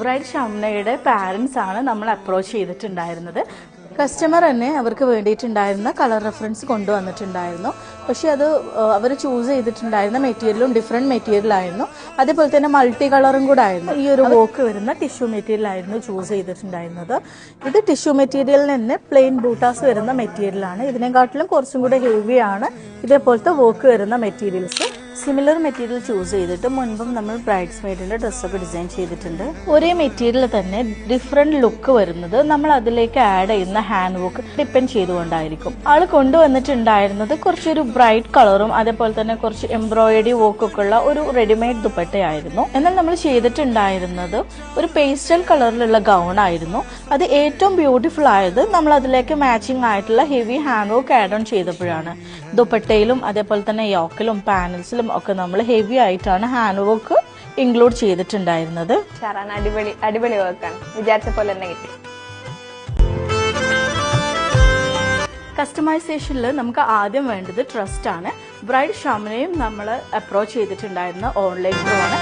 Bride ഷംനയുടെ parents ആണ് നമ്മൾ approach ചെയ്തിട്ടുണ്ടായിരുന്നത്. കസ്റ്റമർ തന്നെ അവർക്ക് വേണ്ടിയിട്ടുണ്ടായിരുന്ന കളർ റെഫറൻസ് കൊണ്ടുവന്നിട്ടുണ്ടായിരുന്നു. പക്ഷെ അത് അവർ ചൂസ് ചെയ്തിട്ടുണ്ടായിരുന്ന മെറ്റീരിയലും ഡിഫറെൻറ്റ് മെറ്റീരിയലായിരുന്നു. അതേപോലെ തന്നെ മൾട്ടി കളറും കൂടെ ആയിരുന്നു. ഈ ഒരു വർക്ക് വരുന്ന ടിഷ്യൂ മെറ്റീരിയലായിരുന്നു ചൂസ് ചെയ്തിട്ടുണ്ടായിരുന്നത്. ഇത് ടിഷ്യൂ മെറ്റീരിയലിൽ നിന്ന് പ്ലെയിൻ ബൂട്ടാസ് വരുന്ന മെറ്റീരിയലാണ്. ഇതിനെക്കാട്ടിലും കുറച്ചും കൂടെ ഹെവിയാണ് ഇതേപോലത്തെ വർക്ക് വരുന്ന മെറ്റീരിയൽസ്. സിമിലർ മെറ്റീരിയൽ ചൂസ് ചെയ്തിട്ട് മുൻപും നമ്മൾ ബ്രൈഡ്സ് മെയ്ഡിന്റെ ഡ്രസ്സൊക്കെ ഡിസൈൻ ചെയ്തിട്ടുണ്ട്. ഒരേ മെറ്റീരിയൽ തന്നെ ഡിഫറെന്റ് ലുക്ക് വരുന്നത് നമ്മൾ അതിലേക്ക് ആഡ് ചെയ്യുന്ന ഹാൻഡ് വർക്ക് ഡിപ്പെൻഡ് ചെയ്തുകൊണ്ടായിരിക്കും. ആള് കൊണ്ടുവന്നിട്ടുണ്ടായിരുന്നത് കുറച്ചൊരു ബ്രൈറ്റ് കളറും അതേപോലെ തന്നെ കുറച്ച് എംബ്രോയിഡറി വർക്കൊക്കെ ഉള്ള ഒരു റെഡിമെയ്ഡ് ദുപ്പട്ടയായിരുന്നു. എന്നാൽ നമ്മൾ ചെയ്തിട്ടുണ്ടായിരുന്നത് ഒരു പേസ്റ്റൽ കളറിലുള്ള ഗൗൺ ആയിരുന്നു. അത് ഏറ്റവും ബ്യൂട്ടിഫുൾ ആയത് നമ്മൾ അതിലേക്ക് മാച്ചിങ് ആയിട്ടുള്ള heavy hand work add on ചെയ്തപ്പോഴാണ്. ദുപ്പട്ടയിലും അതേപോലെ തന്നെ യോക്കിലും പാനൽസിലും ഒക്കെ നമ്മൾ ഹെവി ആയിട്ടാണ് ഹാൻഡ് വർക്ക് ഇൻക്ലൂഡ് ചെയ്തിട്ടുണ്ടായിരുന്നത്. അടിപൊളി വർക്കാണ്, വിചാരിച്ച പോലെ തന്നെ കിട്ടി. കസ്റ്റമൈസേഷനിൽ നമുക്ക് ആദ്യം വേണ്ടത് ട്രസ്റ്റ് ആണ്. ബ്രൈഡ് ഷംനയും നമ്മൾ അപ്രോച്ച് ചെയ്തിട്ടുണ്ടായിരുന്ന ഓൺലൈൻ ത്രൂ ആണ്.